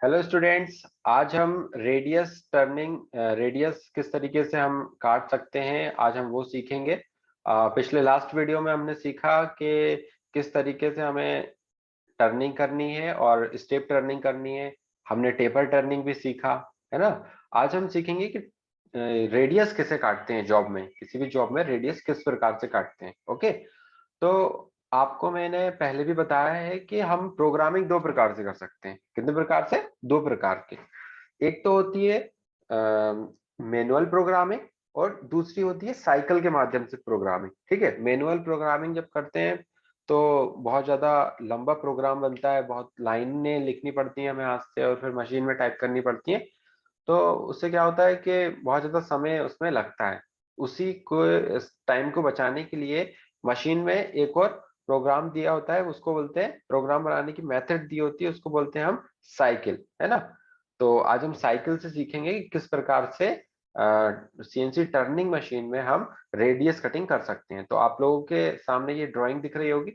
Hello students, आज हम radius किस तरीके से हम काट सकते हैं, आज हम वो सीखेंगे। पिछले लास्ट वीडियो में हमने सीखा कि किस तरीके से हमें टर्निंग करनी है और स्टेप टर्निंग करनी है। हमने टेपर टर्निंग भी सीखा, है ना। आज हम सीखेंगे कि रेडियस कैसे काटते हैं जॉब में, किसी भी जॉब में रेडियस किस प्रकार से काटते हैं। ओके, तो आपको मैंने पहले भी बताया है कि हम प्रोग्रामिंग दो प्रकार से कर सकते हैं। कितने प्रकार से? दो प्रकार के। एक तो होती है मैनुअल प्रोग्रामिंग और दूसरी होती है साइकिल के माध्यम से प्रोग्रामिंग। ठीक है, मैनुअल प्रोग्रामिंग जब करते हैं तो बहुत ज्यादा लंबा प्रोग्राम बनता है, बहुत लाइनें लिखनी पड़ती हैं हमें हाथ से और फिर मशीन में टाइप करनी पड़ती है। तो उससे क्या होता है कि बहुत ज्यादा समय उसमें लगता है। उसी को टाइम को बचाने के लिए मशीन में एक और प्रोग्राम दिया होता है, उसको बोलते हैं, प्रोग्राम बनाने की मेथड दी होती है, उसको बोलते हैं हम साइकिल, है ना। तो आज हम साइकिल से सीखेंगे कि किस प्रकार से सीएनसी टर्निंग मशीन में हम रेडियस कटिंग कर सकते हैं। तो आप लोगों के सामने ये ड्राइंग दिख रही होगी,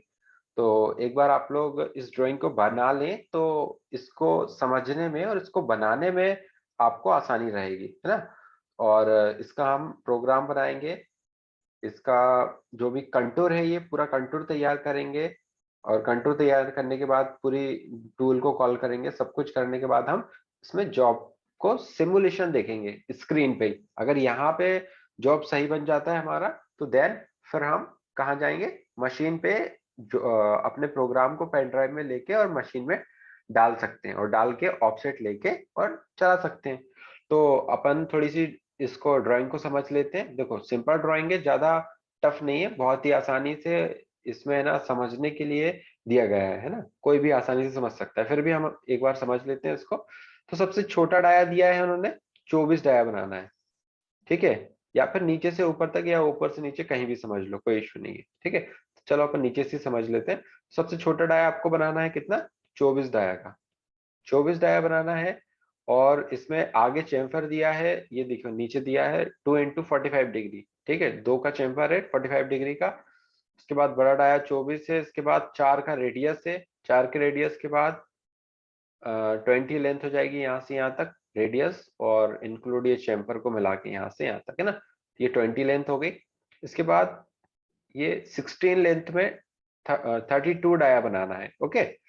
तो एक बार आप लोग इस ड्राइंग को बना लें तो इसको समझने में और इसको बनाने में आपको आसानी रहेगी, है ना। और इसका हम प्रोग्राम बनाएंगे, इसका जो भी कंटूर है ये पूरा कंटूर तैयार करेंगे और कंटूर तैयार करने के बाद पूरी टूल को कॉल करेंगे। सब कुछ करने के बाद हम इसमें जॉब को सिमुलेशन देखेंगे स्क्रीन पे ही। अगर यहाँ पे जॉब सही बन जाता है हमारा तो देन फिर हम कहाँ जाएंगे, मशीन पे, जो अपने प्रोग्राम को पेन ड्राइव में लेके और मशीन में डाल सकते हैं और डाल के ऑफसेट लेके और चला सकते हैं। तो अपन थोड़ी सी इसको ड्राइंग को समझ लेते हैं। देखो, सिंपल ड्राइंग है, ज्यादा टफ नहीं है, बहुत ही आसानी से इसमें ना समझने के लिए दिया गया है ना, कोई भी आसानी से समझ सकता है। फिर भी हम एक बार समझ लेते हैं इसको। तो सबसे छोटा डाया दिया है उन्होंने, 24 डाया बनाना है। ठीक है, या फिर नीचे से ऊपर तक या ऊपर से नीचे कहीं भी समझ लो, कोई इश्यू नहीं है। ठीक है, चलो अपन नीचे से समझ लेते हैं। सबसे छोटा डाया आपको बनाना है कितना? 24 डाया का, 24 डाया बनाना है। और इसमें आगे चेम्फर दिया है, ये देखो नीचे दिया है 2 × 45 डिग्री। ठीक है, दो का चेम्फर है 45 डिग्री का। उसके बाद बड़ा डाया 24 है, इसके बाद 4 का रेडियस है, 4 के रेडियस के बाद 20 लेंथ हो जाएगी यहाँ से यहाँ तक रेडियस, और इंक्लूड ये चेम्फर को मिला के यहाँ से यहाँ तक, है ना। ये 20 लेंथ हो गई। इसके बाद ये 16 लेंथ में 32 डाया बनाना है। ओके,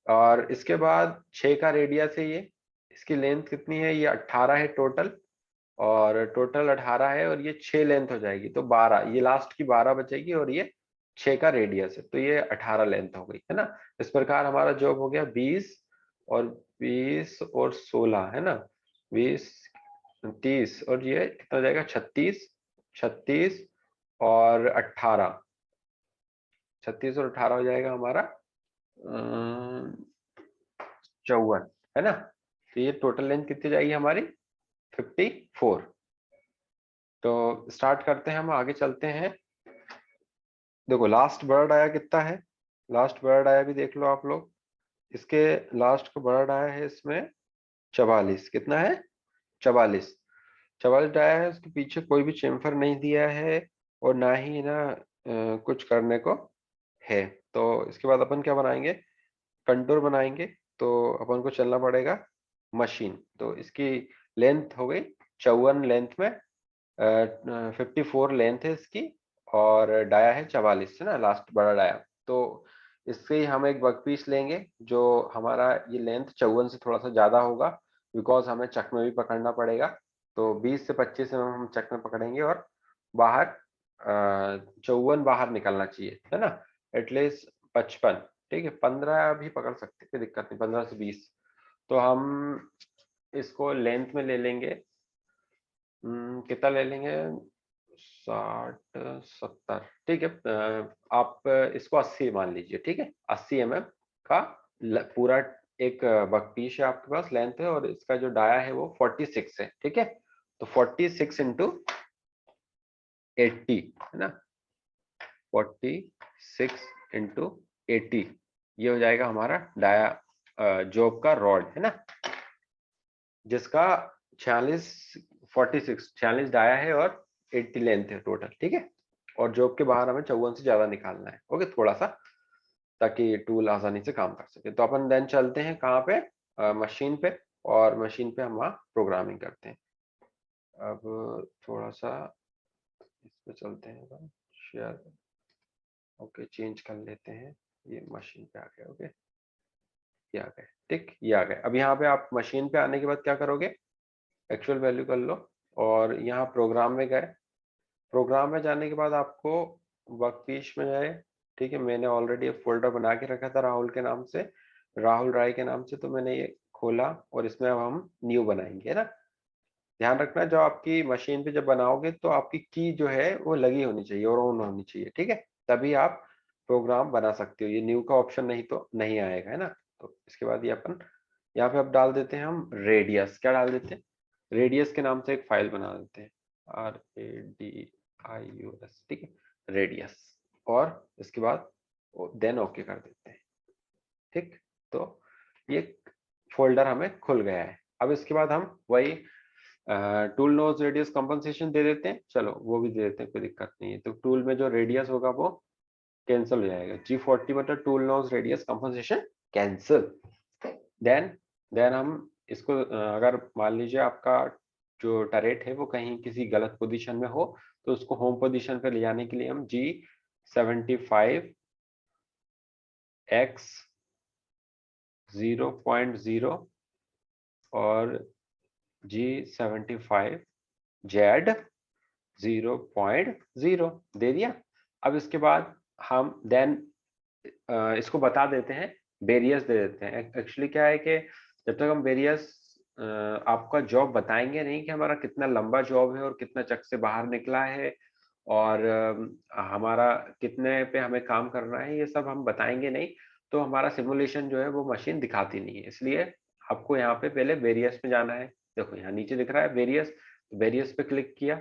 और इसके बाद 6 का रेडियस है ये, इसकी लेंथ कितनी है? ये 18 है टोटल, और टोटल 18 है और ये 6 लेंथ हो जाएगी तो 12, ये लास्ट की 12 बचेगी और ये 6 का रेडियस है तो ये 18 लेंथ हो गई, है ना। इस प्रकार हमारा जॉब हो गया 20 और 20 और 16, है ना। 20, 30 और ये कितना हो जाएगा? 36, 36 और 18, 36 और 18 हो जाएगा हमारा 54, है ना। तो ये टोटल लेंथ कितनी जाएगी हमारी? 54। तो स्टार्ट करते हैं, हम आगे चलते हैं। देखो लास्ट बड़ा डाया कितना है, लास्ट बड़ा डाया भी देख लो आप लोग। इसके लास्ट का बड़ा डाया है इसमें 44, कितना है? 44, 44 डाया है। उसके पीछे कोई भी चेम्फर नहीं दिया है और ना ही ना कुछ करने को है। तो इसके बाद अपन क्या बनाएंगे? कंटूर बनाएंगे। तो अपन को चलना पड़ेगा मशीन। तो इसकी लेंथ हो गई 54 लेंथ में, 54 लेंथ है इसकी, और डाया है 44, है ना, लास्ट बड़ा डाया। तो इससे ही हम एक वर्क पीस लेंगे जो हमारा ये लेंथ 54 से थोड़ा सा ज्यादा होगा, बिकॉज हमें चक में भी पकड़ना पड़ेगा। तो 20 से 25 में हम चक में पकड़ेंगे और बाहर 54 बाहर निकलना चाहिए, है ना। एटलीस्ट 55, ठीक है, 15 भी पकड़ सकते, कोई दिक्कत नहीं, 15 से 20। तो हम इसको लेंथ में ले लेंगे, कितना ले लेंगे? 60, 70, ठीक है। आप इसको 80 मान लीजिए, ठीक है। 80 mm का पूरा एक वर्कपीस है आपके पास, लेंथ है, और इसका जो डाया है वो 46 है, ठीक है। तो 46 इंटू 80, है ना, 46 इंटू 80, ये हो जाएगा हमारा डाया जॉब का रॉड, है ना, जिसका 46 डाया है और 80 लेंथ है टोटल, ठीक है। और जॉब के बाहर हमें 54 से ज्यादा निकालना है, ओके, थोड़ा सा, ताकि टूल आसानी से काम कर सके। तो अपन देन चलते हैं कहाँ पे? मशीन पे, और मशीन पे हम वहाँ प्रोग्रामिंग करते हैं। अब थोड़ा सा इस पे चलते हैं, शेयर, ओके, चेंज कर लेते हैं, ये मशीन पे आ गया। ओके, ये आ गए, ठीक, ये आ गए। अब यहाँ पे आप मशीन पे आने के बाद क्या करोगे, एक्चुअल वैल्यू कर लो, और यहाँ प्रोग्राम में गए। प्रोग्राम में जाने के बाद आपको वर्कपीस में जाए, ठीक है। मैंने ऑलरेडी एक फोल्डर बना के रखा था राहुल के नाम से, राहुल राय के नाम से, तो मैंने ये खोला और इसमें अब हम न्यू बनाएंगे, है ना। ध्यान रखना, जो आपकी मशीन पे जब बनाओगे तो आपकी की जो है वो लगी होनी चाहिए और ऑन होनी चाहिए, ठीक है, तभी आप प्रोग्राम बना सकते हो। ये न्यू का ऑप्शन नहीं तो नहीं आएगा, है ना। तो इसके बाद ये अपन यहाँ पे अब डाल देते हैं हम रेडियस, क्या डाल देते हैं, रेडियस के नाम से एक फाइल बना देते हैं, RADIUS, ठीक है, रेडियस। और इसके बाद देन ओके कर देते हैं, ठीक। तो ये फोल्डर हमें खुल गया है। अब इसके बाद हम वही टूल नोज रेडियस कंपनसेशन दे देते हैं, चलो वो भी दे देते हैं, कोई दिक्कत नहीं है। तो टूल में जो रेडियस होगा वो कैंसिल हो जाएगा, G40 मतलब tool nose radius compensation cancel. Then then हम इसको अगर मान लीजिए आपका जो टरेट है वो कहीं किसी गलत पोजीशन में हो, तो उसको होम पोजीशन पे ले जाने के लिए हम G75X 0.0 और G75Z 0.0 दे दिया। अब इसके बाद हम देन इसको बता देते हैं, वेरियस दे देते हैं। एक्चुअली क्या है कि जब तक हम वेरियस आपका जॉब बताएंगे नहीं कि हमारा कितना लंबा जॉब है और कितना चक से बाहर निकला है, और हमारा कितने पे हमें काम करना है, ये सब हम बताएंगे नहीं, तो हमारा सिमुलेशन जो है वो मशीन दिखाती नहीं है। इसलिए आपको यहाँ पे पहले वेरियस में जाना है। देखो यहाँ नीचे दिख रहा है वेरियस, वेरियस पे क्लिक किया,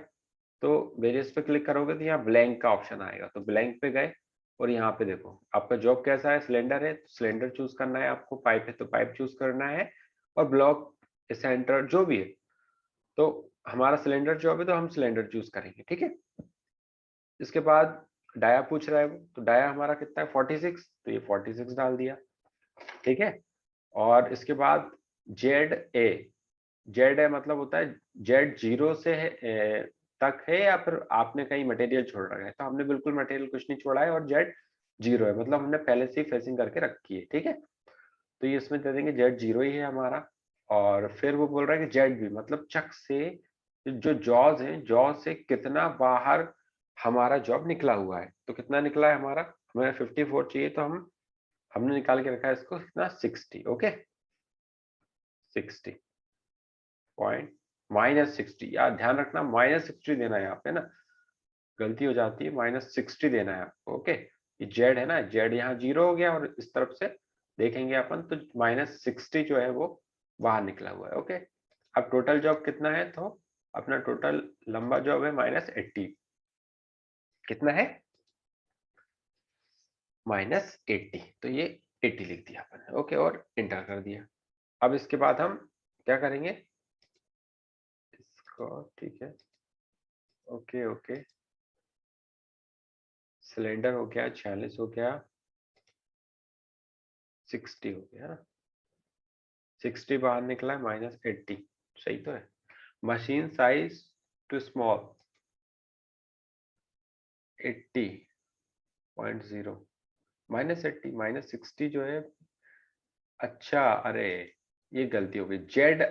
तो वेरियस पे क्लिक करोगे तो यहाँ ब्लैंक का ऑप्शन आएगा, तो ब्लैंक पे गए, और यहाँ पे देखो आपका जॉब कैसा है, सिलेंडर है तो सिलेंडर चूज करना है आपको, पाइप है तो पाइप चूज करना है, और ब्लॉक सेंटर जो भी है, तो हमारा सिलेंडर जॉब है तो हम सिलेंडर चूज करेंगे, ठीक है। इसके बाद डाया पूछ रहा है वो, तो डाया हमारा कितना है 46, तो ये 46 डाल दिया, ठीक है। और इसके बाद ZA, जेड है मतलब होता है जेड जीरो से है तक है, या फिर आपने कहीं मटेरियल छोड़ रखा है, तो हमने बिल्कुल मटेरियल कुछ नहीं छोड़ा है, और जेड जीरो है मतलब हमने पहले से ही फेसिंग करके रखी है, ठीक है। तो ये इसमें दे देंगे जेड जीरो ही है हमारा। और फिर वो बोल रहा है कि जेड बी मतलब चक से जो जॉज है, जॉज से कितना बाहर हमारा जॉब निकला हुआ है, तो कितना निकला है हमारा, हमें 54 चाहिए, तो हमने निकाल के रखा है इसको कितना 60, ओके 60 पॉइंट -60, यार ध्यान रखना -60 देना है यहाँ पे ना, गलती हो जाती है, -60 देना है आपको, ओके। ये जेड है ना, जेड यहाँ जीरो हो गया, और इस तरफ से देखेंगे अपन तो -60 जो है वो बाहर निकला हुआ है, ओके। अब टोटल जॉब कितना है, तो अपना टोटल लंबा जॉब है -80, कितना है -80, तो ये 80 लिख दिया अपन ने, ओके, और इंटर कर दिया। अब इसके बाद हम क्या करेंगे इसको, ठीक है, ओके ओके, सिलेंडर हो गया 46 हो गया, 60 हो गया, 60 बाहर निकला है -80, सही तो है। मशीन साइज टू स्मॉल 80.0, -80 -60 जो है, अच्छा अरे ये गलती हो गई, जेड,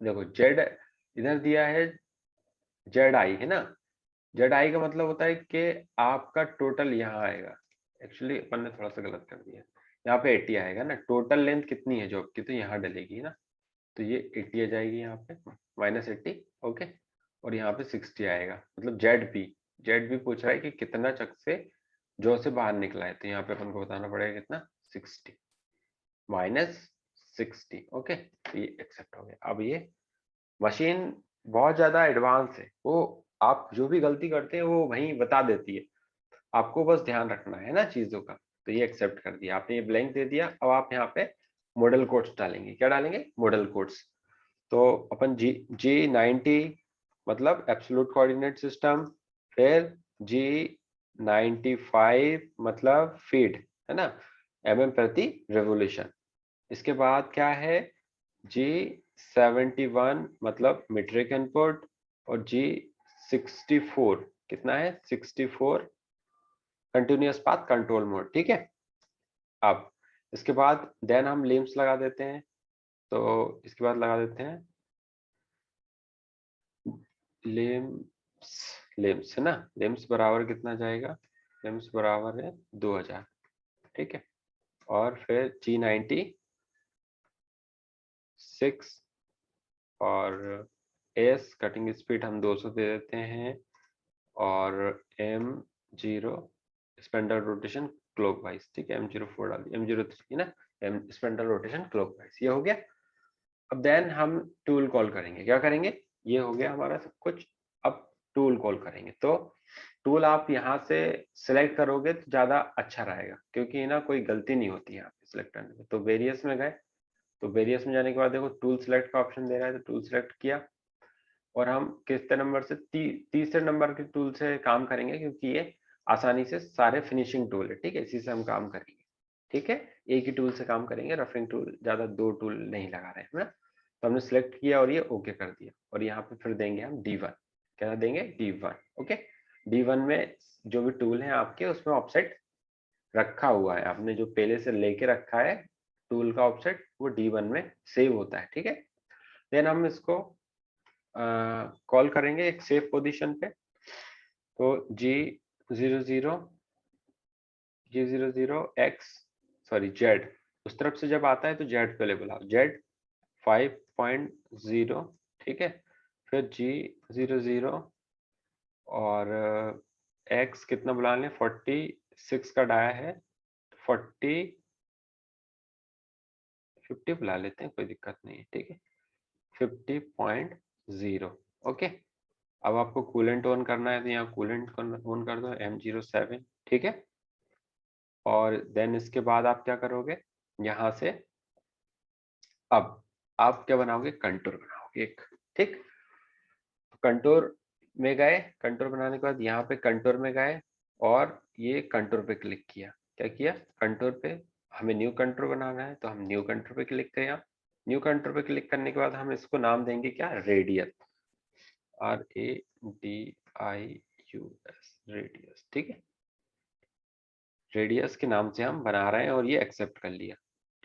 देखो जेड इधर दिया है, जेड आई है ना, जेड आई का मतलब होता है कि आपका टोटल यहाँ आएगा, एक्चुअली अपन ने थोड़ा सा गलत कर दिया, यहाँ पे 80 आएगा ना, टोटल लेंथ कितनी है जॉब की, तो यहाँ डलेगी ना, तो ये 80 आ जाएगी यहाँ पे -80, ओके, और यहाँ पे 60 आएगा, मतलब जेड भी पूछ रहा है कि कितना चक से जो से बाहर निकला है, तो यहाँ पे अपन को बताना पड़ेगा कितना 60 -60, ओके, तो ये एक्सेप्ट हो गया। अब ये मशीन बहुत ज्यादा एडवांस है, वो आप जो भी गलती करते हैं वो वहीं बता देती है, आपको बस ध्यान रखना है ना चीजों का। तो ये एक्सेप्ट कर दिया आपने, ये ब्लैंक दे दिया। अब आप यहाँ पे मॉडल कोड्स डालेंगे, क्या डालेंगे, मॉडल कोड्स। तो अपन G90 मतलब एब्सोल्यूट कोऑर्डिनेट सिस्टम, फिर G95 मतलब फीड, है ना, mm प्रति रेवोल्यूशन, इसके बाद क्या है, G71 मतलब मीट्रिक इनपुट, और G64 कितना है, 64 कंटिन्यूअस पाथ कंट्रोल मोड, ठीक है। अब इसके बाद देन हम लिम्स लगा देते हैं, तो इसके बाद लगा देते हैं लिम्स, लिम्स है ना, लिम्स बराबर कितना जाएगा, लिम्स बराबर है 2000, ठीक है। और फिर G96 और एस कटिंग स्पीड हम 200 दे देते हैं, और M0 स्पेंडल रोटेशन क्लॉकवाइज, ठीक है। M04 डाल दिया, M03 ना, M स्पेंडल रोटेशन क्लॉकवाइज, ये हो गया। अब देन हम टूल कॉल करेंगे, क्या करेंगे, ये हो गया हमारा सब कुछ। अब टूल कॉल करेंगे, तो टूल आप यहाँ से सिलेक्ट करोगे तो ज्यादा अच्छा रहेगा, क्योंकि ना कोई गलती नहीं होती है यहाँ पे सिलेक्ट करने में। तो वेरियस में गए, तो वेरियस में जाने के बाद देखो टूल सिलेक्ट का ऑप्शन दे रहा है, तो टूल सिलेक्ट किया, और हम कितने नंबर से, तीसरे नंबर के टूल से काम करेंगे, क्योंकि ये आसानी से सारे फिनिशिंग टूल है, ठीक है, इसी से हम काम करेंगे, ठीक है। एक ही टूल से काम करेंगे, रफिंग टूल ज्यादा दो टूल नहीं लगा रहे हैं ना। तो हमने सिलेक्ट किया और ये ओके कर दिया, और यहाँ पे फिर देंगे हम D1, क्या देंगे, D1, ओके। D1 में जो भी टूल है आपके, उसमें ऑफसेट रखा हुआ है, आपने जो पहले से लेके रखा है टूल का ऑफसेट, वो D1 में सेव होता है, ठीक है। देन हम इसको कॉल करेंगे एक सेफ पोजीशन पे, तो G00 G00 X sorry Z, उस तरफ से जब आता है तो Z पहले बुलाओ, Z5.0, ठीक है। फिर G00 और X कितना बुला लें, 46 का डाया है, 50 बुला लेते हैं, कोई दिक्कत नहीं है, ठीक है। 50.0, ओके। अब आपको कूलेंट ऑन करना है, तो यहाँ कूलेंट ऑन कर दो, M07, ठीक है। और देन इसके बाद आप क्या करोगे, यहाँ से अब आप क्या बनाओगे, कंटूर बनाओगे एक, ठीक। कंटूर में गए, कंटूर बनाने के बाद यहाँ पे कंटूर में गए, और ये कंटूर पे क्लिक किया, क्या किया, कंटूर पे हमें न्यू कंटूर बनाना है, तो हम न्यू कंटूर पे क्लिक किया। न्यू कंटूर पे क्लिक करने के बाद हम इसको नाम देंगे क्या, रेडियस, RADIUS, रेडियस, ठीक है। रेडियस के नाम से हम बना रहे हैं, और ये एक्सेप्ट कर लिया,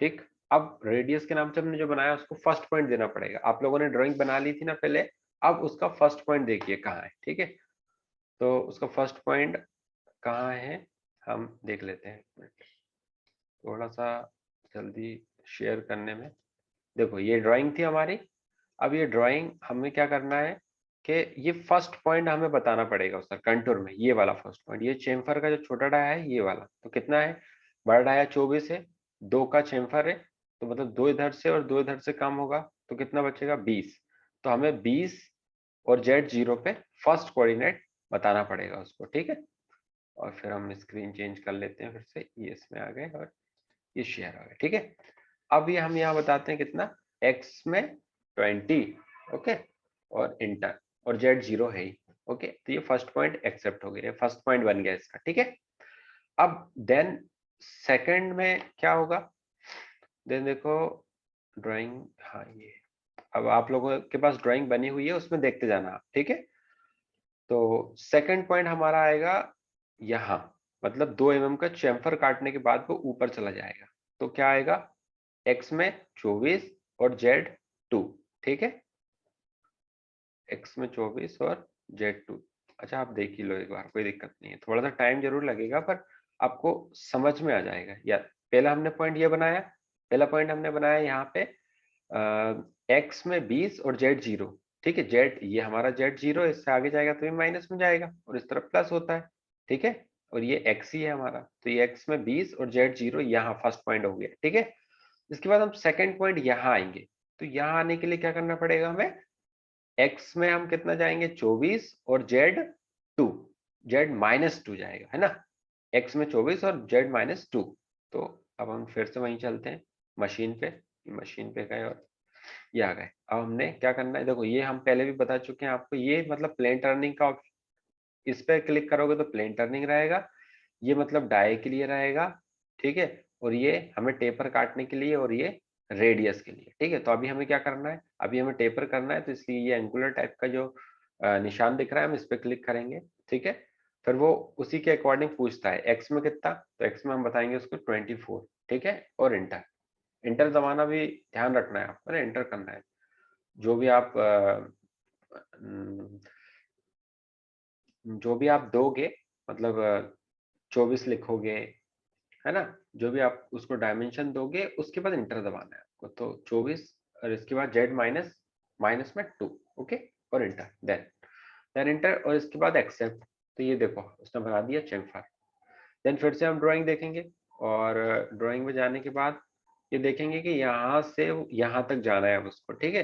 ठीक। अब रेडियस के नाम से हमने जो बनाया उसको फर्स्ट पॉइंट देना पड़ेगा, आप लोगों ने ड्राइंग बना ली थी ना पहले, अब उसका फर्स्ट पॉइंट देखिए कहाँ है, ठीक है। तो उसका फर्स्ट पॉइंट कहाँ है, हम देख लेते हैं, थोड़ा सा जल्दी शेयर करने में। देखो ये ड्राइंग थी हमारी, अब ये ड्राइंग हमें क्या करना है कि ये फर्स्ट पॉइंट हमें बताना पड़ेगा उसका कंटूर में, ये वाला फर्स्ट पॉइंट, ये चेम्फर का जो छोटा डाया है ये वाला, तो कितना है, बड़ा डाया 24 है, 2 का चेम्फर है, तो मतलब 2 इधर से और 2 इधर से कम होगा, तो कितना बचेगा, 20। तो हमें 20 और Z0 पे फर्स्ट कोऑर्डिनेट बताना पड़ेगा उसको, ठीक है। और फिर हम स्क्रीन चेंज कर लेते हैं, फिर से ये इसमें आ गए और ये शेयर आ गए, ठीक है। अब ये हम यहाँ बताते हैं कितना, x में 20, ओके, और इंटर, और Z0 है ही, ओके। तो ये फर्स्ट पॉइंट एक्सेप्ट हो गया, फर्स्ट पॉइंट बन गया इसका, ठीक है। अब देन सेकंड में क्या होगा, देन देखो ड्राइंग, हाँ ये, अब आप लोगों के पास ड्राइंग बनी हुई है, उसमें देखते जाना आप, ठीक है। तो सेकंड पॉइंट हमारा आएगा यहाँ, मतलब 2 mm का चैम्फर काटने के बाद वो ऊपर चला जाएगा, तो क्या आएगा, x में 24 और Z2, ठीक है, x में 24 और Z2। अच्छा आप देख ही लो एक बार, कोई दिक्कत नहीं है, थोड़ा सा टाइम जरूर लगेगा, पर आपको समझ में आ जाएगा यार। पहला हमने पॉइंट ये बनाया, पहला पॉइंट हमने बनाया यहाँ पे x में 20 और Z0, ठीक है। Z ये हमारा Z0, इससे आगे जाएगा तो ये माइनस में जाएगा, और इस तरफ प्लस होता है, ठीक है। और ये x ही है हमारा, तो ये x में 20 और Z0 यहाँ फर्स्ट पॉइंट हो गया, ठीक है। इसके बाद हम सेकंड पॉइंट यहाँ आएंगे, तो यहाँ आने के लिए क्या करना पड़ेगा हमें, x में हम कितना जाएंगे, 24, और Z2, Z-2 जाएगा, है ना, x में 24 और Z-2। तो अब हम फिर से वहीं चलते हैं मशीन पे, मशीन पे गए और ये आ गए। अब हमने क्या करना है, देखो ये हम पहले भी बता चुके हैं आपको, ये मतलब प्लेन टर्निंग का ऑप्शन, इस पे क्लिक करोगे तो प्लेन टर्निंग रहेगा, ये मतलब डाई के लिए रहेगा, ठीक है। और ये हमें टेपर काटने के लिए, और ये रेडियस के लिए, ठीक है। तो अभी हमें क्या करना है, अभी हमें टेपर करना है, तो इसलिए ये एंगुलर टाइप का जो निशान दिख रहा है हम इस पे क्लिक करेंगे, ठीक है। फिर वो उसी के अकॉर्डिंग पूछता है एक्स में कितना, तो एक्स में हम बताएंगे उसको 24, ठीक है। और इंटर, इंटर दबाना भी ध्यान रखना है आपको ना, इंटर करना है। जो भी आप जो भी आप दोगे, मतलब 24 लिखोगे, है ना, जो भी आप उसको डायमेंशन दोगे उसके बाद इंटर दबाना है आपको। तो 24 और इसके बाद जेड माइनस माइनस में 2, ओके, और इंटर, देन इंटर, और इसके बाद एक्सेप्ट। तो ये देखो उसने बना दिया चेम्फर। देन फिर से हम ड्राइंग देखेंगे, और ड्राइंग में जाने के बाद ये देखेंगे कि यहाँ से यहाँ तक जाना है अब उसको, ठीक है।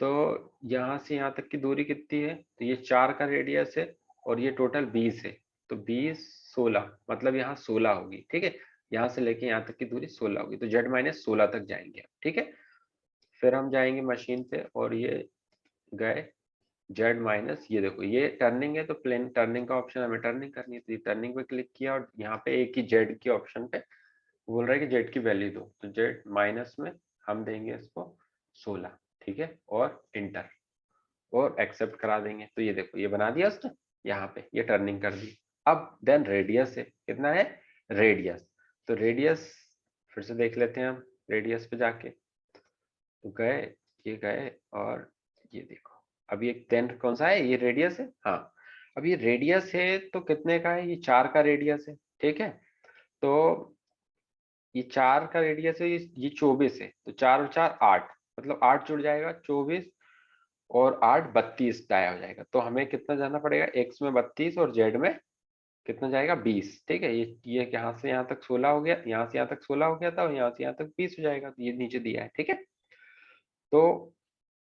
तो यहाँ से यहाँ तक की दूरी कितनी है, तो ये 4 का रेडियस है, और ये टोटल 20 है। तो 20 16, मतलब यहाँ 16 होगी, ठीक है। यहाँ से लेके यहाँ तक की दूरी 16 होगी, तो जेड माइनस 16 तक जाएंगे, ठीक है। फिर हम जाएंगे मशीन पे, और ये गए जेड माइनस, ये देखो ये टर्निंग है, तो प्लेन टर्निंग का ऑप्शन हमें टर्निंग करनी है, तो ये टर्निंग पे क्लिक किया, और यहाँ पे एक ही जेड के ऑप्शन पे बोल रहा है कि जेड की वैल्यू दो, तो जेड माइनस में हम देंगे इसको 16, ठीक है, और इंटर, और एक्सेप्ट करा देंगे। तो ये देखो ये बना दिया उसने, यहाँ पे ये टर्निंग कर दी। अब देन रेडियस है, कितना है रेडियस, तो रेडियस फिर से देख लेते हैं हम, रेडियस पे जाके तो गए, ये गए, और ये देखो अब ये देन कौन सा है, ये रेडियस है, हाँ। अब ये रेडियस है तो कितने का है, ये 4 का रेडियस है, ठीक है। तो ये 4 का रेडियस है, ये 24 है, तो 4 और 4 8, मतलब 8 जुड़ जाएगा, 24 और 8 32 डाया हो जाएगा। तो हमें कितना जाना पड़ेगा, एक्स में 32 और जेड में कितना जाएगा 20, ठीक है। ये यहाँ से यहाँ तक 16 हो गया, यहाँ से यहाँ तक 16 हो गया था, और यहाँ से यहाँ तक 20 हो जाएगा, तो ये नीचे दिया है, ठीक है। तो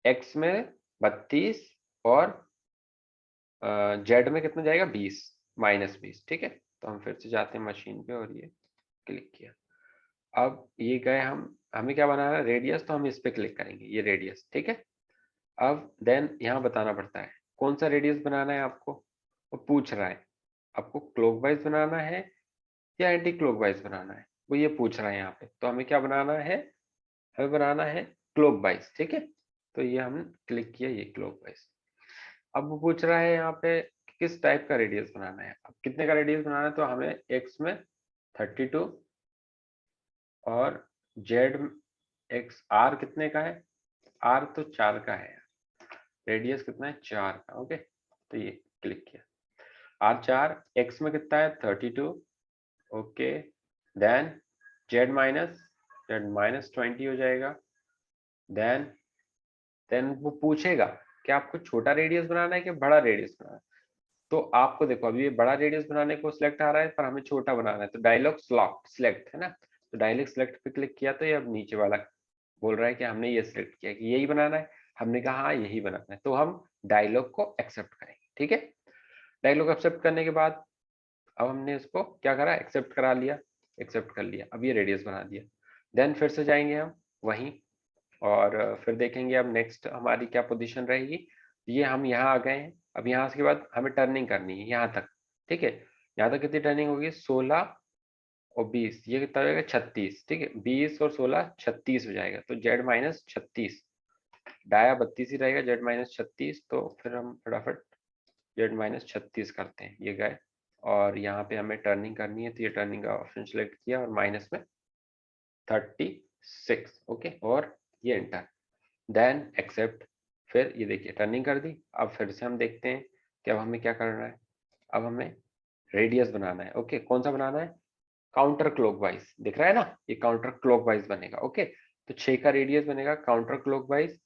एक्स में 32 और जेड में कितना जाएगा 20 माइनस 20, ठीक है। तो हम फिर से जाते हैं मशीन पे, और ये क्लिक किया। अब ये गए हम, हमें क्या बनाना है रेडियस, तो हम इस पे क्लिक करेंगे, ये रेडियस, ठीक है। अब देन यहाँ बताना पड़ता है कौन सा रेडियस बनाना है आपको, वो पूछ रहा है आपको क्लॉकवाइज बनाना है या एंटी क्लॉकवाइज बनाना है, वो ये पूछ रहा है यहाँ पे। तो हमें क्या बनाना है, हमें बनाना है क्लॉकवाइज, ठीक है। तो ये हम क्लिक किया, ये क्लॉकवाइज। अब वो पूछ रहा है यहाँ पे कि किस टाइप का रेडियस बनाना है, अब कितने का रेडियस बनाना है, तो हमें एक्स में 32 और जेड एक्स आर कितने का है, आर तो 4 का है, रेडियस कितना है 4 का, ओके। तो ये क्लिक किया, आर 4, एक्स में कितना है 32, ओके। देन जेड माइनस 20 हो जाएगा। देन वो पूछेगा कि आपको छोटा रेडियस बनाना है कि बड़ा रेडियस बनाना है। तो आपको देखो अभी ये बड़ा रेडियस बनाने को सिलेक्ट आ रहा है, पर हमें छोटा बनाना है, तो डायलॉग स्लॉट सिलेक्ट है ना, तो डायलॉग सिलेक्ट पे क्लिक किया, तो ये अब नीचे वाला बोल रहा है कि हमने ये सिलेक्ट किया कि यही बनाना है। हमने कहा हाँ यही बनाना है, तो हम डायलॉग को एक्सेप्ट करेंगे, ठीक है। डायलॉग एक्सेप्ट करने के बाद अब हमने इसको क्या करा, एक्सेप्ट करा लिया, एक्सेप्ट कर लिया, अब ये रेडियस बना दिया। देन फिर से जाएंगे हम वहीं, और फिर देखेंगे अब नेक्स्ट हमारी क्या पोजीशन रहेगी। ये हम यहाँ आ गए हैं, अब यहाँ के बाद हमें टर्निंग करनी है यहाँ तक, ठीक है। यहाँ तक कितनी टर्निंग होगी, 16 और 20, ये कितना हो जाएगा 36, ठीक है। 20 और 16 36 हो जाएगा, तो जेड माइनस 36, डाया 32 ही रहेगा, जेड माइनस 36। तो फिर हम फटाफट जेड माइनस 36 करते हैं, ये गए, और यहाँ पे हमें टर्निंग करनी है, तो ये टर्निंग का ऑप्शन सेलेक्ट किया, और माइनस में 36, ओके, और ये एंटर, देन एक्सेप्ट। फिर ये देखिए टर्निंग कर दी। अब फिर से हम देखते हैं कि अब हमें क्या करना है, अब हमें रेडियस बनाना है, ओके। कौन सा बनाना है, काउंटर क्लॉकवाइज, दिख रहा है ना, ये काउंटर क्लॉकवाइज बनेगा, ओके। तो 6 का रेडियस बनेगा काउंटर क्लॉकवाइज,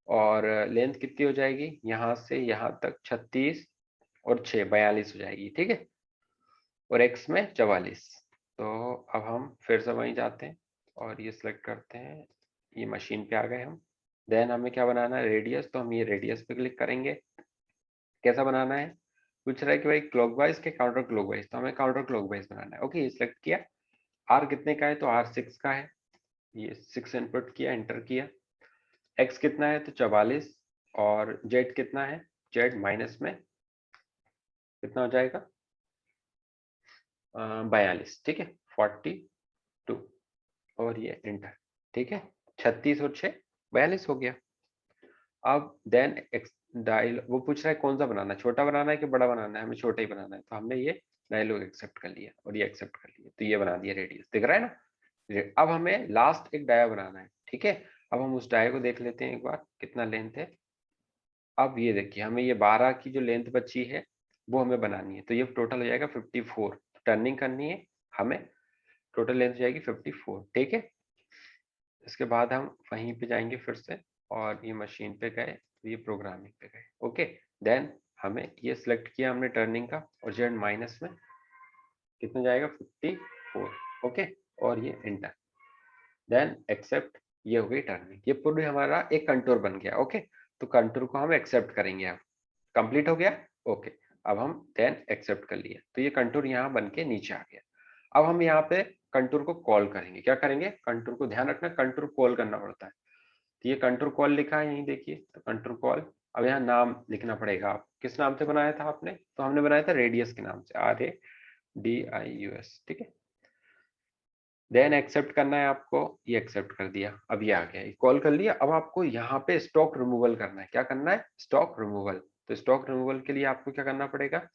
और लेंथ कितनी हो जाएगी, यहाँ से यहाँ तक 36 और 6 42 हो जाएगी, ठीक है, और एक्स में 44। तो अब हम फिर से वहीं जाते हैं, और ये सिलेक्ट करते हैं, ये मशीन पे आ गए हम। देन हमें क्या बनाना है रेडियस, तो हम ये रेडियस पे क्लिक करेंगे। कैसा बनाना है, पूछ रहा है कि भाई क्लॉकवाइज के काउंटर क्लॉकवाइज, तो हमें काउंटर क्लॉकवाइज बनाना है, ओके। ये सिलेक्ट किया, आर कितने का है, तो आर 6 का है, ये 6 इनपुट किया, एंटर किया। एक्स कितना है, तो 44, और जेड कितना है, जेड माइनस में कितना हो जाएगा 42, ठीक है, 42, और ये एंटर, ठीक है। 36 और 6 42 हो गया। अब देन डायल वो पूछ रहा है कौन सा बनाना है, छोटा बनाना है कि बड़ा बनाना है, हमें छोटा ही बनाना है, तो हमने ये डायलॉग एक्सेप्ट कर लिया और ये एक्सेप्ट कर लिया, तो ये बना दिया रेडियस, दिख रहा है ना। अब हमें लास्ट एक डाया बनाना है, ठीक है। अब हम उस डाया को देख लेते हैं एक बार कितना लेंथ है। अब ये देखिए हमें ये 12 की जो लेंथ बची है वो हमें बनानी है, तो ये टोटल हो जाएगा 54, टर्निंग करनी है हमें, टोटल लेंथ हो जाएगी 54, ठीक है। इसके बाद हम वहीं पे जाएंगे फिर से और ये मशीन पे गए, ये प्रोग्रामिंग पे गए, ओके। देन हमें ये सिलेक्ट किया हमने टर्निंग का और जेड माइनस में कितना जाएगा 54, ओके, और ये एंटर, देन एक्सेप्ट, ये हो गई टर्निंग, ये पूरी हमारा एक कंटूर बन गया, ओके। तो कंटूर को हम एक्सेप्ट करेंगे, अब कंप्लीट हो गया, ओके। अब हम देन एक्सेप्ट कर लिया, तो ये कंटूर यहाँ बन के नीचे आ गया। अब हम यहाँ पे कंटूर को कॉल करेंगे, क्या करेंगे, कंटूर को ध्यान रखना कंटूर कॉल करना पड़ता है, तो ये कंटूर कॉल लिखा है यहीं देखिए, तो कंटूर कॉल, अब यहाँ नाम लिखना पड़ेगा, आप किस नाम से बनाया था आपने, तो हमने बनाया था रेडियस के नाम से, RADIUS, ठीक है। देन एक्सेप्ट करना है आपको, ये एक्सेप्ट कर दिया, अब ये आ गया, ये कॉल कर लिया। अब आपको यहाँ पे स्टॉक रिमूवल करना है, क्या करना है, स्टॉक रिमूवल। तो स्टॉक रिमूवल के लिए आपको क्या करना पड़ेगा,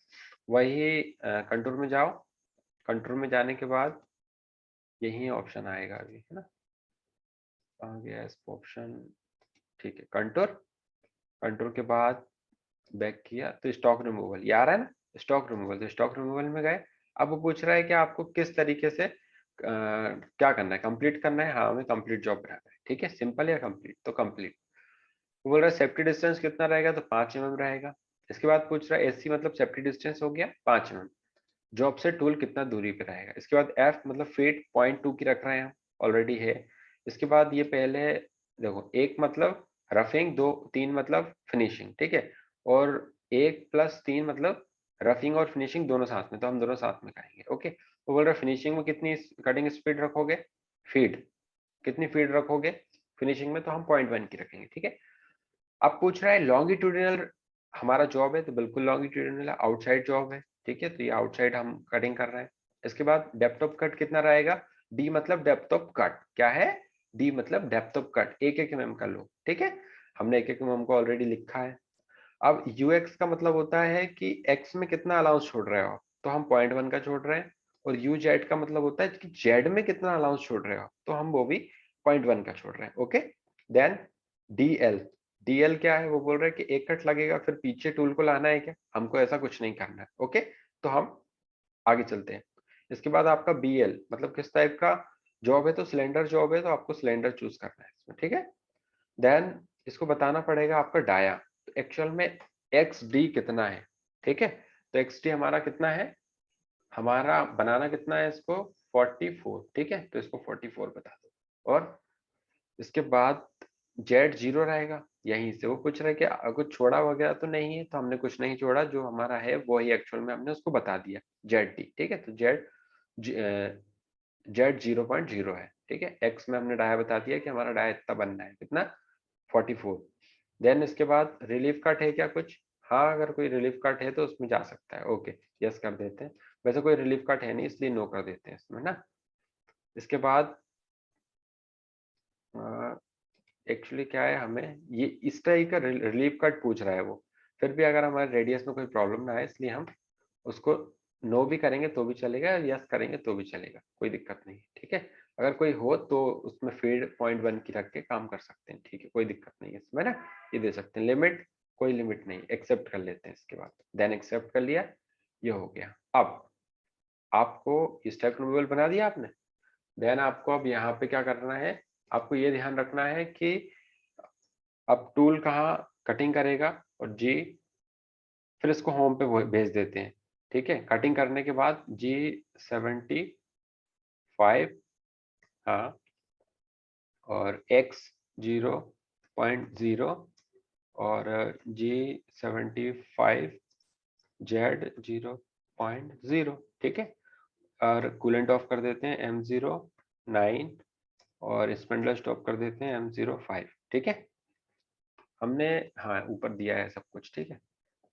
वही कंट्रोल में जाओ, कंट्रोल में जाने के बाद यही ऑप्शन आएगा अभी, है ना, आ गया इसको ऑप्शन, ठीक है, कंट्रोल, कंट्रोल के बाद बैक किया तो स्टॉक रिमूवल, ये आ रहा है ना, स्टॉक रिमूवल, तो स्टॉक रिमूवल में गए। अब वो पूछ रहा है कि आपको किस तरीके से क्या करना है, कंप्लीट करना है, हाँ हमें कंप्लीट जॉब बनाना है, ठीक है, सिंपल या कंप्लीट, तो कंप्लीट। वो बोल रहा है सेफ्टी डिस्टेंस कितना रहेगा, तो 5 mm रहेगा। इसके बाद पूछ रहा है SC मतलब सेफ्टी डिस्टेंस हो गया 5 mm, जॉब से टूल कितना दूरी पे रहेगा। इसके बाद F मतलब फीट 0.2 की रख रहे हैं हम, ऑलरेडी है। इसके बाद ये पहले देखो, एक मतलब रफिंग, दो 3 मतलब फिनिशिंग, ठीक है, और 1+3 मतलब रफिंग और फिनिशिंग दोनों साथ में, तो हम दोनों साथ में करेंगे, ओके। वो बोल रहा है फिनिशिंग में कितनी कटिंग स्पीड रखोगे, फीड, कितनी फीड रखोगे फिनिशिंग में, तो हम 0.1 की रखेंगे, ठीक है। अब पूछ रहा है लॉन्गिट्यूडिनल हमारा जॉब है, तो बिल्कुल लॉन्गिट्यूडिनल है, आउटसाइड जॉब है, ठीक है, तो ये आउटसाइड हम कटिंग कर रहे हैं। इसके बाद डेप्थ ऑफ कट कितना रहेगा, डी मतलब डेप्थ ऑफ कट, क्या है, डी मतलब डेप्थ ऑफ कट, 1-1 mm का लो, ठीक है, हमने 1-1 mm को ऑलरेडी लिखा है। अब यूएक्स का मतलब होता है कि एक्स में कितना अलाउंस छोड़ रहे हो आप, तो हम 0.1 का छोड़ रहे हैं। और यू जेड का मतलब होता है कि जेड में कितना अलाउंस छोड़ रहे हो, तो हम वो भी 0.1 का छोड़ रहे हैं, ओके। देन डीएल, डीएल क्या है, वो बोल रहे हैं कि एक कट लगेगा, फिर पीछे टूल को लाना है क्या, हमको ऐसा कुछ नहीं करना है, ओके। तो हम आगे चलते हैं। इसके बाद आपका बीएल मतलब किस टाइप का जॉब है, तो सिलेंडर जॉब है, तो आपको सिलेंडर चूज करना है इसमें, ठीक है। देन इसको बताना पड़ेगा आपका डाया, तो एक्चुअल में एक्स डी कितना है, ठीक है, तो एक्स डी हमारा कितना है, हमारा बनाना कितना है इसको 44, ठीक है, तो इसको 44 बता दो। और इसके बाद जेड 0 रहेगा, यहीं से वो पूछ रहे कि कुछ छोड़ा वगैरह तो नहीं है, तो हमने कुछ नहीं छोड़ा, जो हमारा है वो ही एक्चुअल में हमने उसको बता दिया, जेड डी, ठीक है, तो जेड जेड 0.0 है, ठीक है। एक्स में हमने डाया बता दिया कि हमारा डाया इतना बनना है, कितना 44। देन इसके बाद रिलीफ कट है क्या कुछ, हाँ अगर कोई रिलीफ कट है तो उसमें जा सकता है, ओके, यस कर देते हैं। वैसे कोई रिलीफ कट है नहीं इसलिए नो कर देते हैं इसमें ना। इसके बाद एक्चुअली क्या है, हमें ये इस टाइप का रिलीफ कट पूछ रहा है वो, फिर भी अगर हमारे रेडियस में कोई प्रॉब्लम ना है, इसलिए हम उसको नो भी करेंगे तो भी चलेगा, यस करेंगे तो भी चलेगा, कोई दिक्कत नहीं, ठीक है। अगर कोई हो तो उसमें फील्ड 0.1 की रख के काम कर सकते हैं, ठीक है, कोई दिक्कत नहीं है इसमें ना, ये दे सकते हैं लिमिट, कोई लिमिट नहीं, एक्सेप्ट कर लेते हैं इसके बाद। देन एक्सेप्ट कर लिया, ये हो गया। अब आपको स्टेप रिमूवल बना दिया आपने। देन आपको अब यहाँ पे क्या करना है, आपको ये ध्यान रखना है कि अब टूल कहाँ कटिंग करेगा, और जी फिर इसको होम पे भेज देते हैं, ठीक है। कटिंग करने के बाद G75, हाँ, और X0.0 और G75 Z0.0, ठीक है। और कूलेंट ऑफ कर देते हैं M09 और स्पेंडलर स्टॉप कर देते हैं M05, ठीक है। हमने हाँ ऊपर दिया है सब कुछ, ठीक है।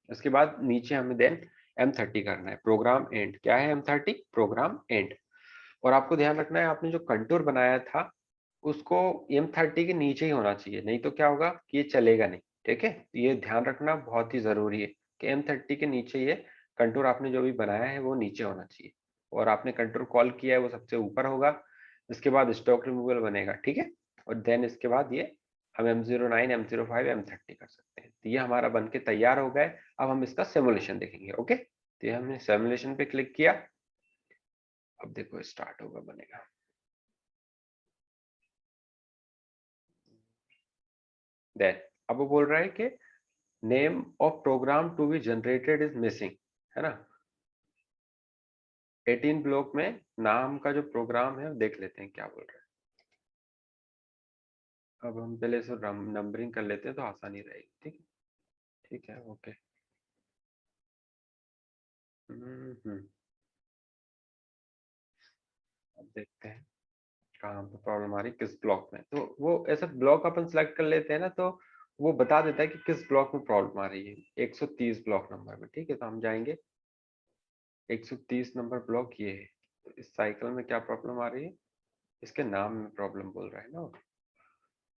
इसके बाद नीचे हमें देन M30 करना है, प्रोग्राम एंड, क्या है M30, प्रोग्राम एंड। और आपको ध्यान रखना है आपने जो कंटूर बनाया था उसको M30 के नीचे ही होना चाहिए, नहीं तो क्या होगा कि ये चलेगा नहीं, ठीक है? तो ये ध्यान रखना बहुत ही ज़रूरी है कि M30 के नीचे ये कंटूर आपने जो भी बनाया है वो नीचे होना चाहिए और आपने कंटूर कॉल किया है वो सबसे ऊपर होगा, इसके बाद स्टॉक रिमूवल बनेगा, ठीक है? और देन इसके बाद ये हम M09, M05, M30 कर सकते हैं। तो ये हमारा बन के तैयार हो गए, अब हम इसका सिमुलेशन देखेंगे, ओके? तो ये हमने सिमुलेशन पे क्लिक किया, अब देखो स्टार्ट होगा बनेगा। देन अब वो बोल रहा है कि name of program to be generated is missing, है ना? 18 ब्लॉक में नाम का जो प्रोग्राम है देख लेते हैं क्या बोल रहा है। अब हम पहले इसे नंबरिंग कर लेते हैं तो आसानी रहेगी, ठीक है? ठीक है, ओके। हम्म। अब देखते हैं कहाँ पे प्रॉब्लम आ रही है, किस ब्लॉक में। तो वो ऐसा ब्लॉक अपन सेलेक्ट कर लेते हैं ना, तो वो बता देता है कि किस ब्लॉक में प्रॉब्लम आ रही है। 130 ब्लॉक नंबर में, ठीक है? तो हम जाएंगे 130 नंबर ब्लॉक, ये है। तो इस साइकिल में क्या प्रॉब्लम आ रही है, इसके नाम में प्रॉब्लम बोल रहा है ना।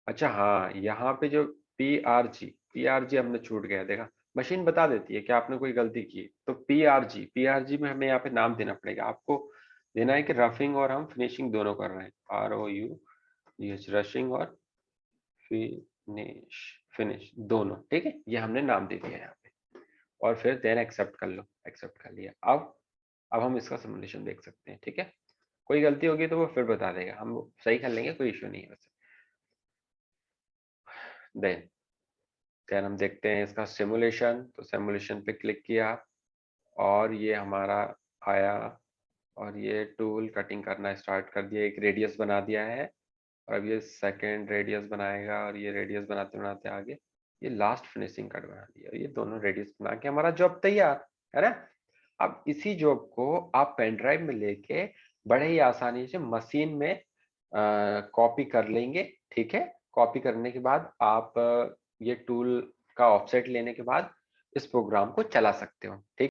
अच्छा हाँ, यहाँ पे जो पी आर जी हमने छूट गया, देखा मशीन बता देती है कि आपने कोई गलती की है। तो पी आर जी में हमें यहाँ पे नाम देना पड़ेगा आपको। देना है कि रफिंग और हम फिनिशिंग दोनों कर रहे हैं, ROUGH, रशिंग और फिनिश, फिनिश दोनों, ठीक है? ये हमने नाम दे दिया है यहाँ पे और फिर देन एक्सेप्ट कर लो, एक्सेप्ट कर लिया। अब हम इसका सिमुलेशन देख सकते हैं, ठीक है? कोई गलती होगी तो वो फिर बता देगा, हम वो सही कर लेंगे, कोई इशू नहीं है वैसे। देन देन हम देखते हैं इसका सिमुलेशन। तो सिमुलेशन पे क्लिक किया और ये हमारा आया और ये टूल कटिंग करना स्टार्ट कर दिया, एक रेडियस बना दिया है और अब ये सेकंड रेडियस बनाएगा और ये रेडियस बनाते बनाते आगे ये लास्ट फिनिशिंग कट बना दिया और ये दोनों रेडियस बना के हमारा जॉब तैयार, है ना? अब इसी जॉब को आप पेन ड्राइव में लेके बड़े ही आसानी से मशीन में कॉपी कर लेंगे, ठीक है? कॉपी करने के बाद आप ये टूल का ऑफसेट लेने के बाद इस प्रोग्राम को चला सकते हो, ठीक